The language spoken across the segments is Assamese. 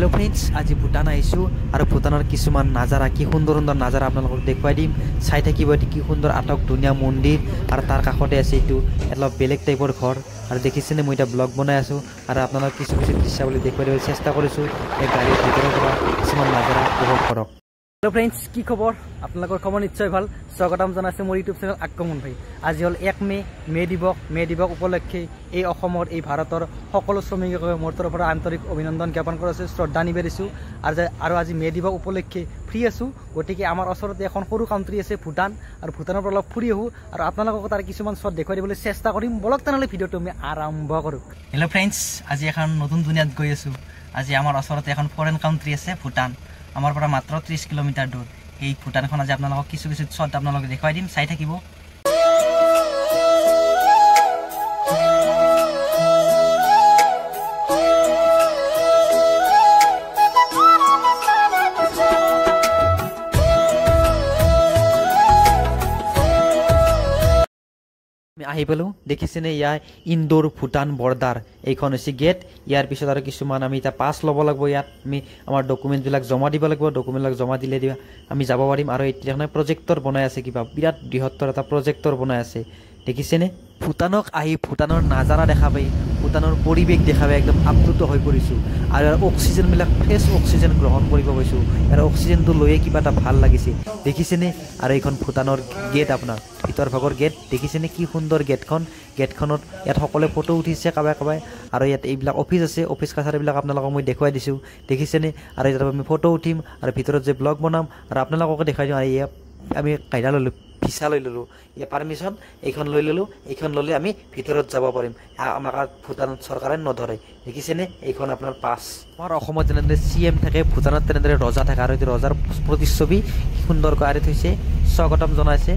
हेलो फ्रेंड्स आज भूटान आइसो और भूटानर किसुमान नाजारा कि सुंदर सुंदर नाजारा आपनालोকক देखुवाई दिम चाই থাকিব এটি কি সুন্দর আটক ধুনিয়া মন্দির আর তার কাষতে আছে এটু এটা বেলেগ টাইপৰ ঘৰ আৰু দেখিছেনে মই এটা ব্লগ বনাই আছো আৰু আপোনালোকক কিছু কিছু দৃশ্যাৱলী দেখুৱাই দিবলৈ চেষ্টা কৰিছো এই গাড়ীৰ ভিতৰৰ পৰা কিসুমান নাজাৰা উপভোগ কৰক। हेलो फ्रेंड्स की खबर आपलोकर खबर निश्चय ভাল स्वागतम জানাইছে মোৰ ইউটিউব চেনেল আক্ৰমণ ভাই। আজি হল 1 মে দিৱস উপলক্ষে এই অসমৰ এই ভাৰতৰ সকলো শ্ৰমিকক মোৰ তৰফৰ পৰা আন্তৰিক অভিনন্দন জ্ঞাপন কৰিছো, শ্ৰদ্ধা নিবেদিছো। আৰু আজি মে দিৱস উপলক্ষে ফ্ৰী আছো, গতিকে আমাৰ ওচৰতে এখন সৰু কাউন্ট্ৰি আছে ভূটান, আৰু ভূটানৰ পৰা অলপ ফুৰি আহো আৰু আপোনালোকক তাৰ কিছুমান শ্বট দেখুৱাই দিবলৈ চেষ্টা কৰিম। বলক তেনেহ'লে ভিডিঅ'টো আমি আৰম্ভ কৰোঁ। হেল্ল' ফ্ৰেণ্ডছ, আজি এখন নতুন দুনিয়াত গৈ আছো। আজি আমাৰ ওচৰতে এখন ফৰেন কাউন্ট্ৰি আছে ভূটান, আমাৰ পৰা মাত্ৰ 30 কিলোমিটাৰ দূৰ। এই ভূটানখন আজি আপোনালোকক কিছু কিছু শ্বট আপোনালোকক দেখুৱাই দিম, চাই থাকিব। আহি পেলো দেখিছেনে ইয়াৰ ইন্দোৰ ভূটান বৰ্ডাৰ এইখন হৈছে গেট। ইয়াৰ পিছত আৰু কিছুমান আমি এটা পাছ ল'ব লাগিব। ইয়াত আমি আমাৰ ডকুমেণ্টবিলাক জমা দিব লাগিব, ডকুমেণ্টবিলাক জমা দিলে আমি যাব পাৰিম। আৰু এতিয়া প্ৰজেক্টৰ বনাই আছে, কিবা বিৰাট বৃহত্তৰ এটা প্ৰজেক্টৰ বনাই আছে দেখিছেনে। ভূটানক আহি ভূটানৰ নাজাৰা দেখা পাই, ভূটানৰ পৰিৱেশ দেখা পাই একদম আপ্লুত হৈ পৰিছোঁ। আৰু ইয়াৰ অক্সিজেনবিলাক ফ্ৰেছ অক্সিজেন গ্ৰহণ কৰিব পাৰিছোঁ। ইয়াৰ অক্সিজেনটো লৈয়ে কিবা এটা ভাল লাগিছে দেখিছেনে। আৰু এইখন ভূটানৰ গেট, আপোনাৰ ভিতৰ ভাগৰ গেট দেখিছেনে কি সুন্দৰ গেটখনত ইয়াত সকলোৱে ফটো উঠিছে কাবাই। আৰু ইয়াত এইবিলাক অফিচ আছে, অফিচ কাছাৰীবিলাক আপোনালোকক মই দেখুৱাই দিছোঁ দেখিছেনে। আৰু ইয়াত আমি ফটো উঠিম আৰু ভিতৰত যে ব্লগ বনাম আৰু আপোনালোককে দেখাই দিম। আৰু ইয়াত আমি কাইদা ল'লোঁ, ভিছা লৈ ল'লোঁ, ইয়াৰ পাৰ্মিশ্যন এইখন লৈ ল'লোঁ। এইখন ল'লে আমি ভিতৰত যাব পাৰিম, আমাক ভূটান চৰকাৰে নধৰে দেখিছেনে। এইখন আপোনাৰ পাছ। আমাৰ অসমত যেনেদৰে CM থাকে, ভূটানত তেনেদৰে ৰজা থাকে। আৰু এইটো ৰজাৰ প্ৰতিচ্ছবি সুন্দৰকৈ আঁৰি থৈছে, স্বাগতম জনাইছে।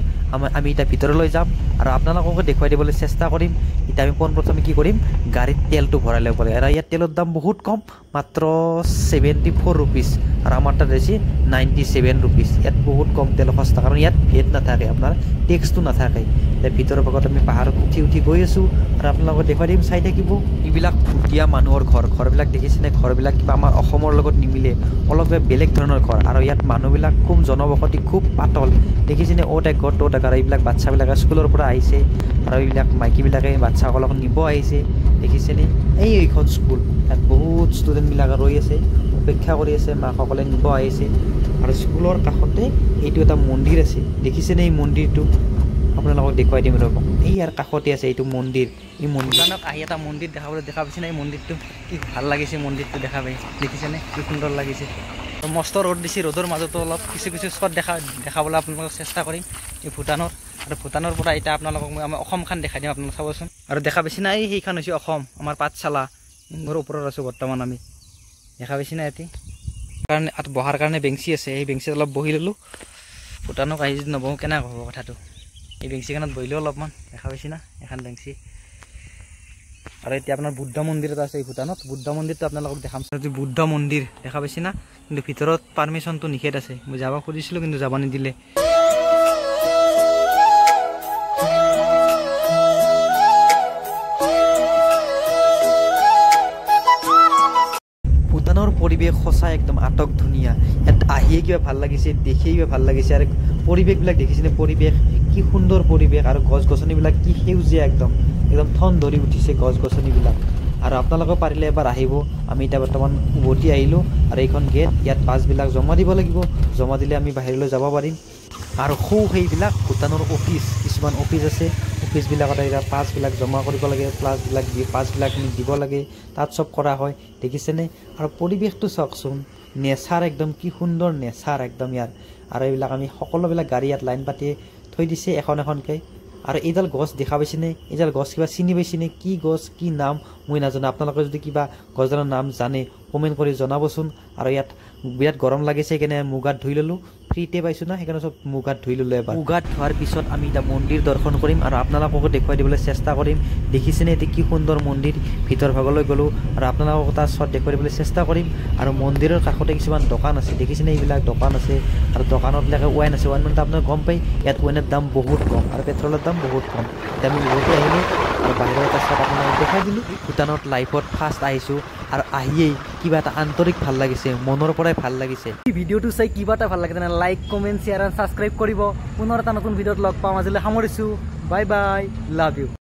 আমি এতিয়া ভিতৰলৈ যাম আৰু আপোনালোককো দেখুৱাই দিবলৈ চেষ্টা কৰিম। এতিয়া আমি পোনপ্ৰথমে কি কৰিম, গাড়ীত তেলটো ভৰাই ল'ব লাগে। আৰু ইয়াত তেলৰ দাম বহুত কম, মাত্ৰ 74 ৰুপিজ। আৰু আমাৰ তাত হৈছে 97 ৰুপিজ। ইয়াত বহুত কম তেল সস্তা, কাৰণ ইয়াত ভেট নাথাকে, আপোনাৰ টেক্সটো নাথাকে। এতিয়া ভিতৰৰ ভাগত আমি পাহাৰত উঠি গৈ আছোঁ আৰু আপোনালোকক দেখুৱাই দিম, চাই থাকিব। এইবিলাক ভুটীয়া মানুহৰ ঘৰবিলাক দেখিছেনে। ঘৰবিলাক কিবা আমাৰ অসমৰ লগত নিমিলে, অলপ বেলেগ ধৰণৰ ঘৰ। আৰু ইয়াত মানুহবিলাক খুব জনবসতি খুব পাতল দেখিছেনে। অ'ত এক ঘৰ ত'ত এক। আৰু এইবিলাক বাচ্ছাবিলাকে স্কুলৰ পৰা আহিছে, আৰু এইবিলাক মাইকীবিলাকে বাচ্ছাসকলক নিব আহিছে দেখিছেনে। এইখন স্কুল, ইয়াত বহুত ষ্টুডেণ্টবিলাকে ৰৈ আছে, অপেক্ষা কৰি আছে, মাকসকলে নিব আহিছে। আৰু স্কুলৰ কাষতে এইটো এটা মন্দিৰ আছে দেখিছেনে। এই মন্দিৰটো আপোনালোকক দেখুৱাই দিম ৰ'ব। এই ইয়াৰ কাষতে আছে এইটো মন্দিৰ। এই মন্দিৰখনক আহি এটা মন্দিৰ দেখা পাইছেনে। এই মন্দিৰটো কি ভাল লাগিছে, মন্দিৰটো দেখা পাই দেখিছেনে কি সুন্দৰ লাগিছে। মস্ত ৰ'দ দিছে, ৰ'দৰ মাজতো অলপ কিছু শ্বট দেখাবলৈ আপোনালোকক চেষ্টা কৰিম এই ভূটানৰ। আৰু ভূটানৰ পৰা এতিয়া আপোনালোকক মই আমাৰ অসমখন দেখাই দিম, আপোনালোক চাবচোন। আৰু দেখা পাইছে না, সেইখন হৈছে অসম, আমাৰ পাঠশালা। মোৰ ওপৰত আছোঁ বৰ্তমান আমি, দেখা পাইছে না। ইয়াতে কাৰণে বহাৰ কাৰণে বেঞ্চি আছে, সেই বেঞ্চিত অলপ বহি ল'লোঁ। ভূটানক আহি যদি নবহোঁ কেনেকৈ হ'ব কথাটো। এই বেঞ্চিখনত বহিলেও অলপমান দেখা পাইছে না, এখন বেঞ্চি। আৰু এতিয়া আপোনাৰ বুদ্ধ মন্দিৰ এটা আছে এই ভূটানত। বুদ্ধ মন্দিৰটো আপোনালোকক দেখাম। বুদ্ধ মন্দিৰ দেখা পাইছে না, কিন্তু ভিতৰত পাৰ্মিশ্যনটো নিষেধ আছে। মই যাব খুজিছিলোঁ কিন্তু যাব নিদিলে। ভূটানৰ পৰিৱেশ সঁচাই একদম আটক ধুনীয়া। ইয়াত আহিয়ে কিবা ভাল লাগিছে, দেখিয়ে কিবা ভাল লাগিছে। আৰু পৰিৱেশবিলাক দেখিছেনে, পৰিৱেশ কি সুন্দৰ পৰিৱেশ। আৰু গছ গছনিবিলাক কি সেউজীয়া, একদম ঠন ধৰি উঠিছে গছ গছনিবিলাক। আৰু আপোনালোকে পাৰিলে এবাৰ আহিব। আমি এতিয়া বৰ্তমান উভতি আহিলোঁ। আৰু এইখন গেট, ইয়াত পাছবিলাক জমা দিব লাগিব, জমা দিলে আমি বাহিৰলৈ যাব পাৰিম। আৰু সেইবিলাক ভূটানৰ অফিচ, কিছুমান অফিচ আছে, অফিচবিলাকত এতিয়া পাছবিলাক জমা কৰিব লাগে, পাছবিলাক আমি দিব লাগে, তাত চব কৰা হয় দেখিছেনে। আৰু পৰিৱেশটো চাওকচোন, নেচাৰ একদম কি সুন্দৰ নেচাৰ একদম ইয়াৰ। আৰু এইবিলাক আমি সকলোবিলাক গাড়ী ইয়াত লাইন পাতি থৈ দিছে এখন এখনকৈ। আৰু এইডাল গছ দেখা পাইছেনে, এইডাল গছ কিবা চিনি পাইছেনে, কি গছ কি নাম মই নাজানো। আপোনালোকে যদি কিবা গছডালৰ নাম জানে কমেণ্ট কৰি জনাবচোন। আৰু ইয়াত বিৰাট গৰম লাগিছে, সেইকাৰণে মুগাত ধুই ল'লোঁ, ফ্ৰীতে পাইছোঁ না, সেইকাৰণে চব মুগাত ধুই ল'লোঁ এবাৰ। মুগাত ধোৱাৰ পিছত আমি এতিয়া মন্দিৰ দৰ্শন কৰিম আৰু আপোনালোককো দেখুৱাই দিবলৈ চেষ্টা কৰিম। দেখিছেনে এটি কি সুন্দৰ মন্দিৰ। ভিতৰ ভাগলৈ গ'লোঁ আৰু আপোনালোকক এটা শ্বট দেখুৱাই দিবলৈ চেষ্টা কৰিম। আৰু মন্দিৰৰ কাষতে কিছুমান দোকান আছে দেখিছেনে, এইবিলাক দোকান আছে। আৰু দোকানতবিলাকে ৱাইন আছে, ৱাইন মানে আপোনালোকে গম পায় ইয়াত ৱাইনৰ দাম বহুত কম আৰু পেট্ৰলৰ দাম বহুত কম। এতিয়া আমি উভতি আহিলোঁ আৰু বাহিৰৰ এটা চাপ আপোনালোকক দেখাই দিলোঁ ভূটানত লাইফত ফাৰ্ষ্ট আহিছোঁ আৰু আহিয়েই কিবা এটা আন্তৰিক ভাল লাগিছে মনৰ পৰাই ভাল লাগিছে ভিডিঅ'টো চাই কিবা এটা ভাল লাগে তেনে লাইক কমেণ্ট শ্বেয়াৰ আৰু ছাবস্ক্ৰাইব কৰিব পুনৰ এটা নতুন ভিডিঅ'ত লগ পাম আজিলৈ সামৰিছোঁ বাই বাই লাভ ইউ